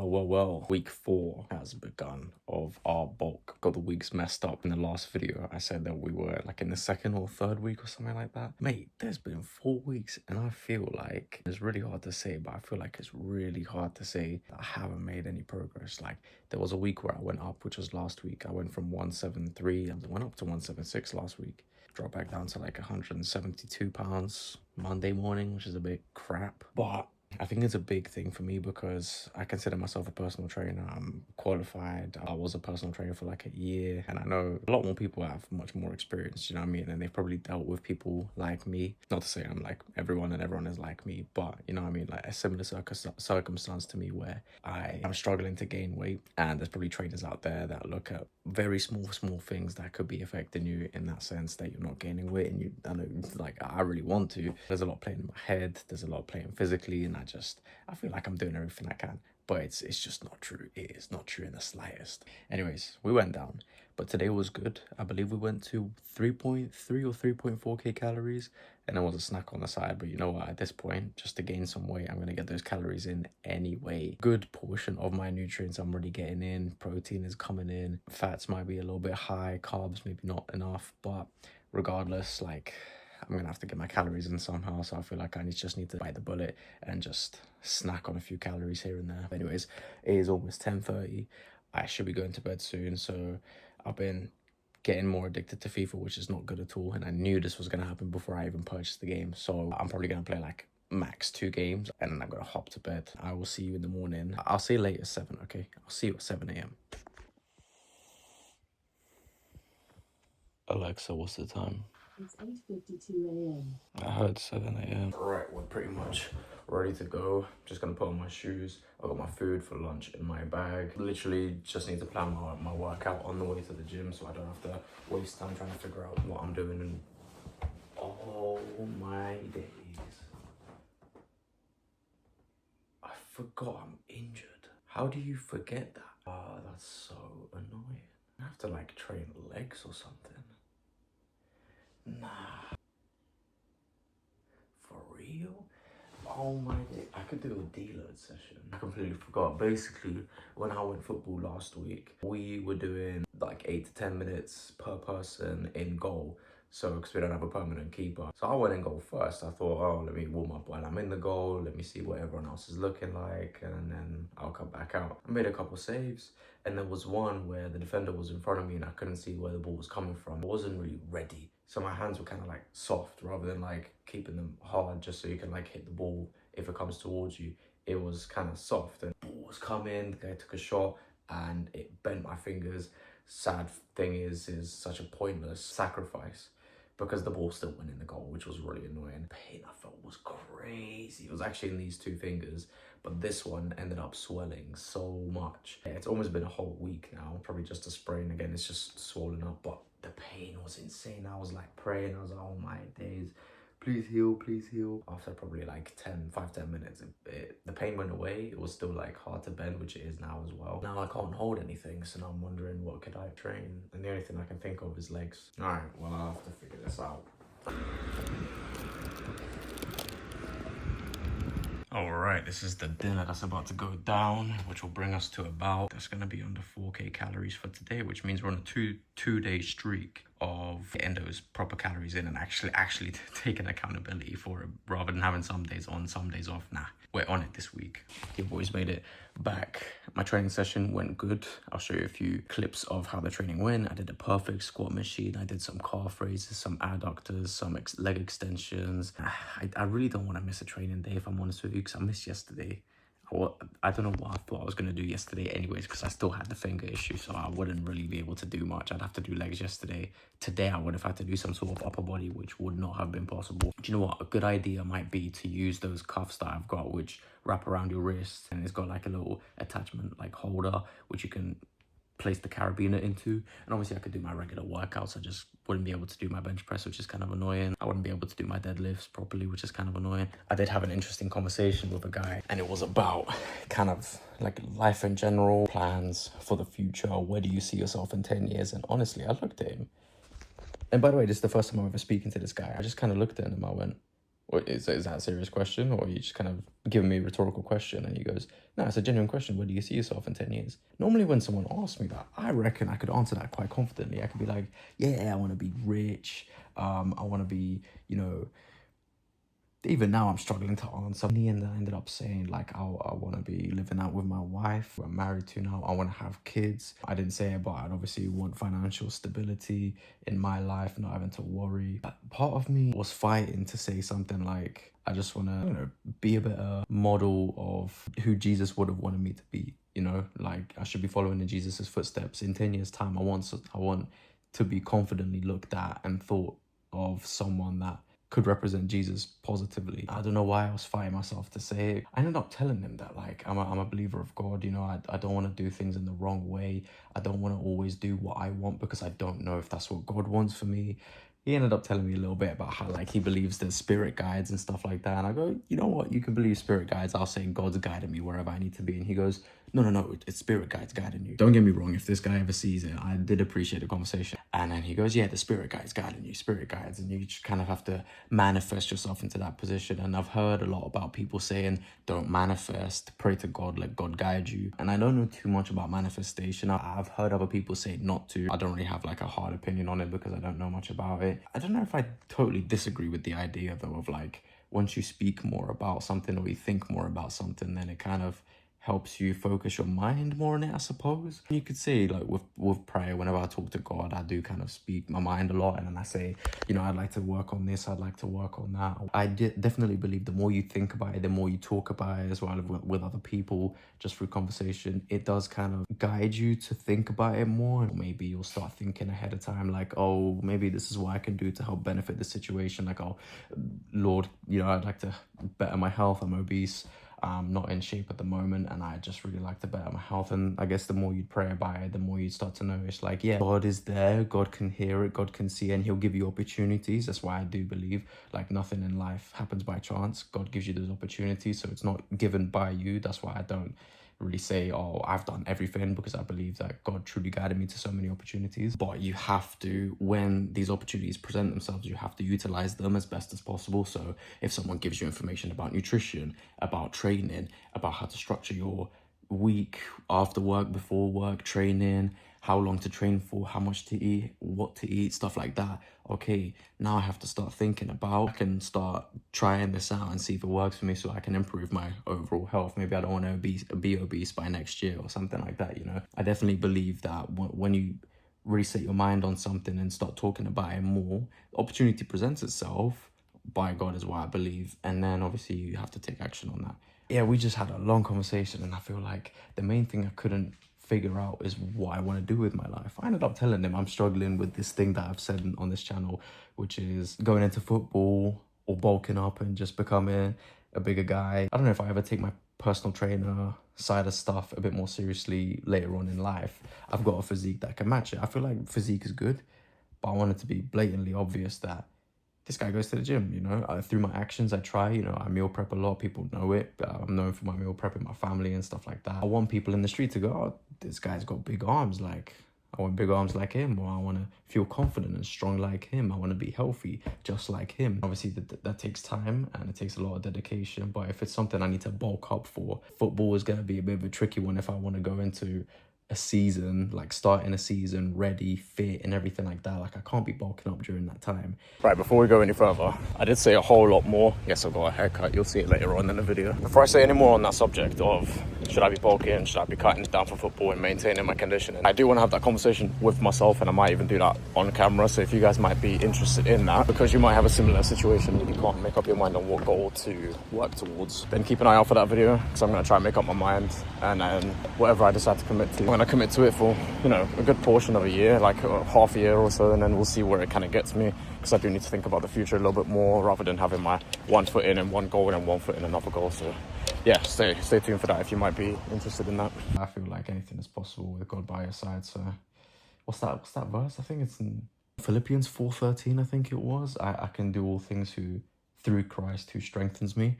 Well, week 4 has begun of our bulk. Got the weeks messed up. In the last video, I said that we were like in the second or third week or something like that. Mate, there's been 4 weeks and I feel like it's really hard to say, but I feel like it's really hard to say that I haven't made any progress. Like, there was a week where I went up, which was last week. I went from 173, I went up to 176 last week. Dropped back down to like 172 pounds Monday morning, which is a bit crap. But I think it's a big thing for me because I consider myself a personal trainer. I'm qualified. I was a personal trainer for like a year, and I know a lot more people have much more experience, you know what I mean? And they've probably dealt with people like me. Not to say I'm like everyone and everyone is like me, but you know what I mean? Like a similar circumstance to me where I am struggling to gain weight, and there's probably trainers out there that look at very small things that could be affecting you in that sense that you're not gaining weight. And I know, like, I really want to. There's a lot playing in my head. There's a lot playing physically, and I feel like I'm doing everything I can, but it's just not true. It is not true in the slightest. Anyways, we went down, but today was good. I believe we went to 3.3 or 3.4k calories, and there was a snack on the side. But you know what, at this point, just to gain some weight, I'm gonna get those calories in anyway. Good portion of my nutrients I'm already getting in. Protein is coming in. Fats might be a little bit high, carbs maybe not enough, but regardless, like, I'm gonna have to get my calories in somehow. So I feel like I just need to bite the bullet and just snack on a few calories here and there. Anyways, it is almost 10:30. I should be going to bed soon. So I've been getting more addicted to FIFA, which is not good at all. And I knew this was gonna happen before I even purchased the game. So I'm probably gonna play like max 2 games and then I'm gonna hop to bed. I will see you in the morning. I'll say late at 7, okay? I'll see you at 7 a.m. Alexa, what's the time? It's 8:52 a.m. I heard 7 a.m. Right, we're pretty much ready to go. Just gonna put on my shoes. I got my food for lunch in my bag. Literally just need to plan my workout on the way to the gym so I don't have to waste time trying to figure out what I'm doing. And oh my days, I forgot I'm injured. How do you forget that? Ah, that's so annoying. I have to like train legs or something. Nah. For real? Oh my day. I could do a deload session. I completely forgot. Basically, when I went football last week, we were doing like 8 to 10 minutes per person in goal. So, because we don't have a permanent keeper. So I went in goal first. I thought, oh, let me warm up while I'm in the goal. Let me see what everyone else is looking like. And then I'll come back out. I made a couple saves. And there was one where the defender was in front of me and I couldn't see where the ball was coming from. I wasn't really ready. So my hands were kind of like soft rather than like keeping them hard just so you can like hit the ball if it comes towards you. It was kind of soft and the ball was coming, the guy took a shot and it bent my fingers. Sad thing is such a pointless sacrifice because the ball still went in the goal, which was really annoying. The pain I felt was crazy. It was actually in these 2 fingers, but this one ended up swelling so much. Yeah, it's almost been a whole week now, probably just a sprain again. It's just swollen up, but the pain was insane. I was like praying. I was like, oh my days, please heal, please heal. After probably like 5-10 minutes, the pain went away. It was still like hard to bend, which it is now as well. Now I can't hold anything, so now I'm wondering what could I train? And the only thing I can think of is legs. All right, well, I'll have to figure this out. All right, this is the dinner that's about to go down, which will bring us to about, that's gonna be under 4k calories for today, which means we're on a two-day streak of getting those proper calories in and actually taking accountability for it rather than having some days on, some days off. Nah, we're on it this week. Your boys made it back. My training session went good. I'll show you a few clips of how the training went. I did a perfect squat machine. I did some calf raises, some adductors, some leg extensions. I really don't want to miss a training day, if I'm honest with you, because I missed yesterday. I don't know what I thought I was going to do yesterday anyways, because I still had the finger issue, so I wouldn't really be able to do much. I'd have to do legs yesterday. Today I would have had to do some sort of upper body, which would not have been possible. Do you know what? A good idea might be to use those cuffs that I've got, which wrap around your wrist, and it's got like a little attachment like holder, which you can place the carabiner into. And obviously I could do my regular workouts. I just wouldn't be able to do my bench press, which is kind of annoying. I wouldn't be able to do my deadlifts properly, which is kind of annoying. I did have an interesting conversation with a guy, and it was about kind of like life in general, plans for the future. Where do you see yourself in 10 years? And honestly, I looked at him, and by the way, this is the first time I'm ever speaking to this guy. I just kind of looked at him, I went, Is that a serious question, or are you just kind of giving me a rhetorical question? And he goes, no, it's a genuine question. Where do you see yourself in 10 years? Normally when someone asks me that, I reckon I could answer that quite confidently. I could be like, yeah, I want to be rich. I want to be, even now I'm struggling to answer. In the end, I ended up saying like, I want to be living out with my wife who I'm married to now. I want to have kids. I didn't say it, but I'd obviously want financial stability in my life, not having to worry. But part of me was fighting to say something like, I just want to, be a better model of who Jesus would have wanted me to be. Like I should be following in Jesus's footsteps. In 10 years' time, I want to be confidently looked at and thought of someone that could represent Jesus positively. I don't know why I was fighting myself to say it. I ended up telling him that like I'm a believer of God. I don't want to do things in the wrong way. I don't want to always do what I want because I don't know if that's what God wants for me. He ended up telling me a little bit about how like he believes there's spirit guides and stuff like that. And I go, you know what? You can believe spirit guides. I'll say God's guiding me wherever I need to be. And he goes, no, it's spirit guides guiding you. Don't get me wrong. If this guy ever sees it, I did appreciate the conversation. And then he goes, yeah, the spirit guides guiding you, spirit guides. And you just kind of have to manifest yourself into that position. And I've heard a lot about people saying, don't manifest, pray to God, let God guide you. And I don't know too much about manifestation. I've heard other people say not to. I don't really have like a hard opinion on it because I don't know much about it. I don't know if I totally disagree with the idea though of like, once you speak more about something or you think more about something, then it kind of helps you focus your mind more on it, I suppose. You could say like with prayer, whenever I talk to God, I do kind of speak my mind a lot, and then I say, I'd like to work on this, I'd like to work on that. I definitely believe the more you think about it, the more you talk about it as well with other people, just through conversation, it does kind of guide you to think about it more. Maybe you'll start thinking ahead of time like, oh, maybe this is what I can do to help benefit the situation. Like, oh, Lord, I'd like to better my health. I'm obese. I'm not in shape at the moment, and I just really like to better my health. And I guess the more you pray about it, the more you start to notice like, yeah, God is there, God can hear it, God can see it, and he'll give you opportunities. That's why I do believe like nothing in life happens by chance. God gives you those opportunities, so it's not given by you. That's why I don't really say, oh, I've done everything, because I believe that God truly guided me to so many opportunities. But you have to, when these opportunities present themselves, you have to utilize them as best as possible. So if someone gives you information about nutrition, about training, about how to structure your week, after work, before work, training, how long to train for, how much to eat, what to eat, stuff like that. Okay, now I have to start thinking about, I can start trying this out and see if it works for me so I can improve my overall health. Maybe I don't want to be obese by next year or something like that, I definitely believe that when you really set your mind on something and start talking about it more, opportunity presents itself by God is what I believe. And then obviously you have to take action on that. Yeah, we just had a long conversation, and I feel like the main thing I couldn't figure out is what I want to do with my life. I ended up telling him I'm struggling with this thing that I've said on this channel, which is going into football or bulking up and just becoming a bigger guy. I don't know if I ever take my personal trainer side of stuff a bit more seriously later on in life. I've got a physique that can match it. I feel like physique is good, but I want it to be blatantly obvious that this guy goes to the gym, through my actions, I try, I meal prep a lot. People know it. I'm known for my meal prep in my family and stuff like that. I want people in the street to go, oh, this guy's got big arms. Like, I want big arms like him, or I want to feel confident and strong like him. I want to be healthy just like him. Obviously, that takes time and it takes a lot of dedication. But if it's something I need to bulk up for, football is going to be a bit of a tricky one if I want to go into a season, like starting a season ready, fit and everything like that. Like, I can't be bulking up during that time. Right, before we go any further, I did say a whole lot more. Yes, I got a haircut. You'll see it later on in the video. Before I say any more on that subject of should I be bulking, should I be cutting down for football and maintaining my conditioning, I do want to have that conversation with myself, and I might even do that on camera. So if you guys might be interested in that, because you might have a similar situation and you can't make up your mind on what goal to work towards, then keep an eye out for that video, because I'm going to try and make up my mind, and then whatever I decide to commit to, I'm going to commit to it for, a good portion of a year, like half a year or so, and then we'll see where it kind of gets me, because I do need to think about the future a little bit more rather than having my 1 foot in and one goal and 1 foot in another goal. So yeah, stay tuned for that if you might be interested in that. I feel like anything is possible with God by your side. So what's that verse? I think it's in Philippians 4:13, I think it was. I can do all things through Christ who strengthens me.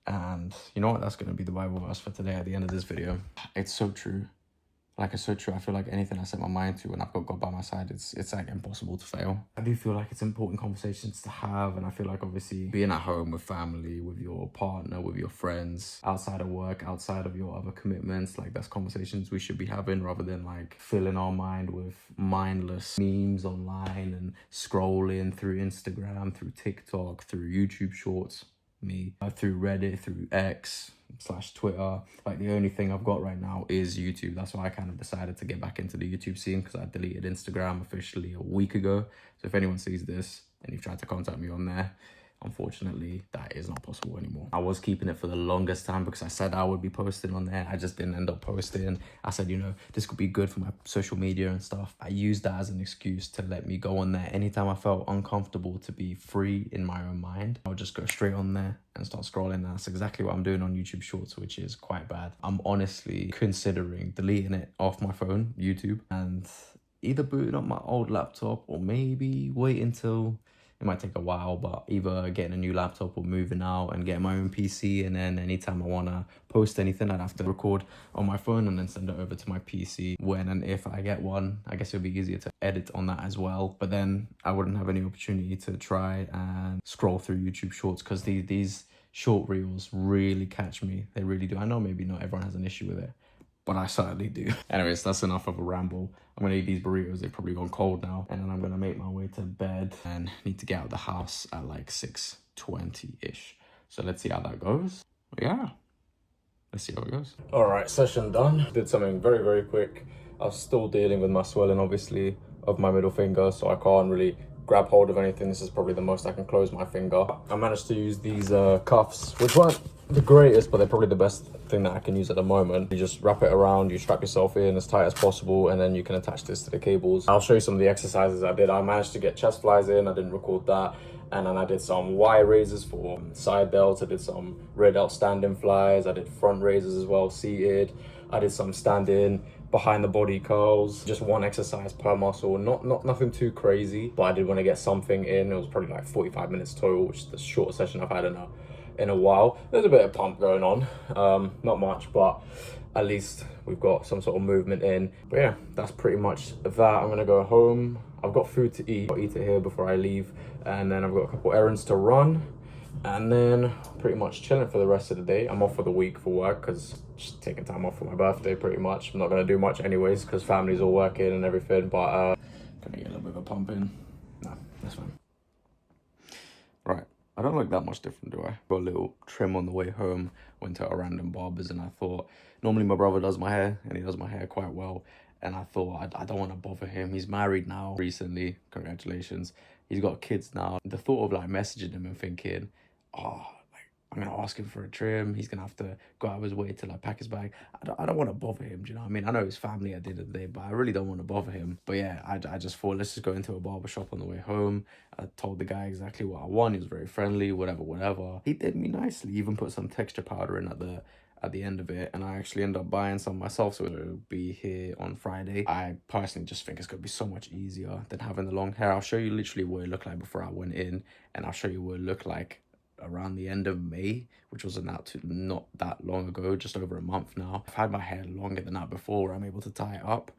And you know what? That's going to be the Bible verse for today at the end of this video. It's so true. Like, it's so true. I feel like anything I set my mind to when I've got God by my side, it's like impossible to fail. I do feel like it's important conversations to have, and I feel like obviously being at home with family, with your partner, with your friends, outside of work, outside of your other commitments, like that's conversations we should be having rather than like filling our mind with mindless memes online and scrolling through Instagram, through TikTok, through YouTube Shorts. Through Reddit, through X/Twitter. Like, the only thing I've got right now is YouTube. That's why I kind of decided to get back into the YouTube scene, because I deleted Instagram officially a week ago. So if anyone sees this and you've tried to contact me on there, unfortunately, that is not possible anymore. I was keeping it for the longest time because I said I would be posting on there. I just didn't end up posting. I said, you know, this could be good for my social media and stuff. I used that as an excuse to let me go on there. Anytime I felt uncomfortable to be free in my own mind, I would just go straight on there and start scrolling. And that's exactly what I'm doing on YouTube Shorts, which is quite bad. I'm honestly considering deleting it off my phone, YouTube, and either booting up my old laptop or maybe wait until... It might take a while, but either getting a new laptop or moving out and getting my own PC, and then anytime I want to post anything, I'd have to record on my phone and then send it over to my PC when and if I get one. I guess it'll be easier to edit on that as well, but then I wouldn't have any opportunity to try and scroll through YouTube Shorts, because these short reels really catch me. They really do. I know maybe not everyone has an issue with it, but I certainly do. Anyways, that's enough of a ramble. I'm gonna eat these burritos. They've probably gone cold now. And then I'm gonna make my way to bed and need to get out of the house at like 6:20-ish. So let's see how that goes. Yeah, let's see how it goes. All right, session done. Did something very, very quick. I was still dealing with my swelling, obviously, of my middle finger, so I can't really grab hold of anything. This is probably the most I can close my finger. I managed to use these cuffs, which weren't the greatest, but they're probably the best thing that I can use at the moment. You just wrap it around, you strap yourself in as tight as possible, and then you can attach this to the cables. I'll show you some of the exercises I did. I managed to get chest flies in. I didn't record that. And then I did some Y raises for side delts. I did some rear delt standing flies. I did front raises as well, seated. I did some standing behind the body curls, just one exercise per muscle, nothing too crazy, but I did want to get something in. It was probably like 45 minutes total, which is the shortest session I've had in a while. There's a bit of pump going on, not much, but at least we've got some sort of movement in. But yeah, that's pretty much that. I'm gonna go home. I've got food to eat. I'll eat it here before I leave, and then I've got a couple errands to run, and then pretty much chilling for the rest of the day. I'm off for the week for work, because just taking time off for my birthday pretty much. I'm not gonna do much anyways, because family's all working and everything, but gonna get a little bit of a pump in. No, that's fine. Right, I don't look that much different, do I? Got a little trim on the way home, went to a random barber's, and I thought, normally my brother does my hair, and he does my hair quite well, and I thought, I don't want to bother him. He's married now recently, congratulations. He's got kids now. The thought of like messaging him and thinking, oh, like, I'm gonna ask him for a trim, he's gonna have to go out of his way to like pack his bag. I don't want to bother him, do you know what I mean? I know his family at the end of the day, but I really don't want to bother him. But yeah, I just thought, let's just go into a barber shop on the way home. I told the guy exactly what I want. He was very friendly, whatever. He did me nicely, even put some texture powder in at the end of it, and I actually ended up buying some myself, so it'll be here on Friday. I personally just think it's gonna be so much easier than having the long hair. I'll show you literally what it looked like before I went in, and I'll show you what it looked like around the end of May, which was not that long ago, just over a month now. I've had my hair longer than that before, where I'm able to tie it up,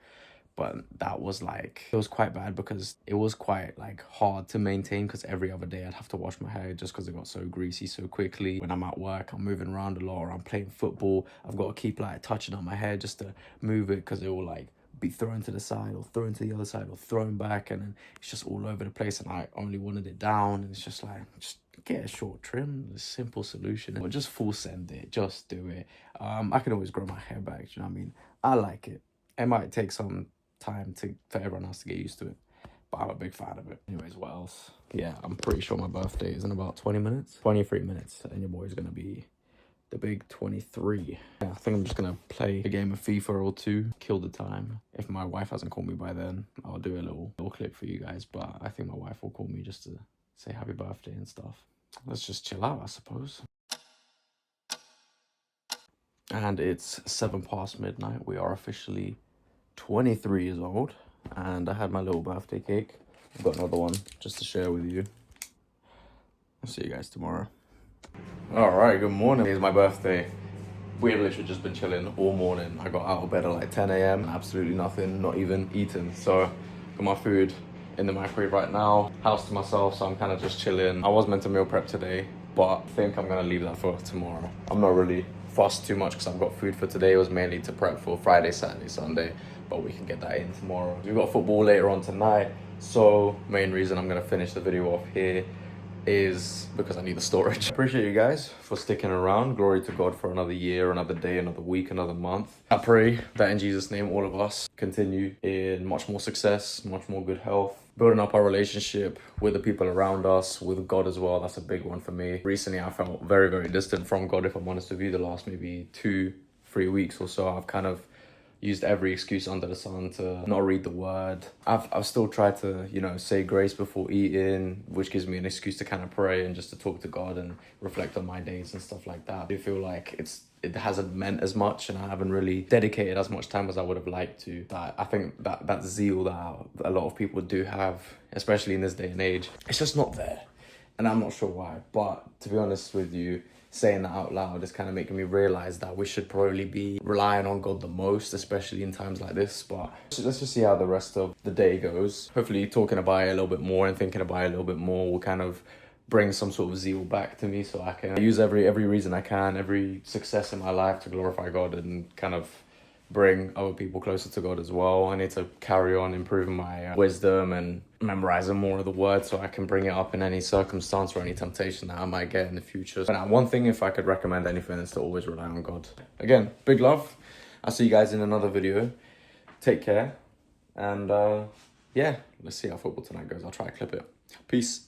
but that was like, it was quite bad because it was quite like hard to maintain, because every other day I'd have to wash my hair just because it got so greasy so quickly. When I'm at work, I'm moving around a lot, or I'm playing football, I've got to keep like touching on my hair just to move it, because it will like be thrown to the side or thrown to the other side or thrown back, and then it's just all over the place, and I only wanted it down, and it's just like, just get a short trim, a simple solution, or just full send it, just do it. I can always grow my hair back, do you know what I mean? I like it. It might take some time for everyone else to get used to it, but I'm a big fan of it. Anyways, what else? Yeah, I'm pretty sure my birthday is in about 23 minutes, and your boy's gonna be the big 23. Yeah, I think I'm just gonna play a game of FIFA or two, kill the time. If my wife hasn't called me by then, I'll do a little clip for you guys, but I think my wife will call me just to say happy birthday and stuff. Let's just chill out, I suppose. And it's 7 past midnight. We are officially 23 years old, and I had my little birthday cake. I've got another one just to share with you. I'll see you guys tomorrow. All right, good morning. It's my birthday. we've literally just been chilling all morning. I got out of bed at like 10 a.m. Absolutely nothing, not even eating. So got my food in the microwave right now, house to myself, so I'm kind of just chilling. I was meant to meal prep today, but I think I'm gonna leave that for tomorrow. I'm not really fussed too much because I've got food for today. It was mainly to prep for Friday, Saturday, Sunday, but we can get that in tomorrow. We've got football later on tonight, so main reason I'm gonna finish the video off here is because I need the storage. Appreciate you guys for sticking around. Glory to God for another year, another day, another week, another month. I pray that in Jesus' name, all of us continue in much more success, much more good health, building up our relationship with the people around us, with God as well. That's a big one for me. Recently, I felt very, very distant from God, if I'm honest with you. The last maybe 2-3 weeks or so, I've kind of used every excuse under the sun to not read the word. I've still tried to, you know, say grace before eating, which gives me an excuse to kind of pray and just to talk to God and reflect on my days and stuff like that. I feel like it hasn't meant as much and I haven't really dedicated as much time as I would have liked to. I think that zeal that a lot of people do have, especially in this day and age, it's just not there. And I'm not sure why, but to be honest with you, saying that out loud is kind of making me realize that we should probably be relying on God the most, especially in times like this. But let's just see how the rest of the day goes. Hopefully talking about it a little bit more and thinking about it a little bit more will kind of bring some sort of zeal back to me, so I can use every reason I can, every success in my life to glorify God and kind of bring other people closer to God as well. I need to carry on improving my wisdom and memorizing more of the word so I can bring it up in any circumstance or any temptation that I might get in the future. And one thing, if I could recommend anything, is to always rely on God. Again, big love. I'll see you guys in another video. Take care. And yeah, let's see how football tonight goes. I'll try to clip it. Peace.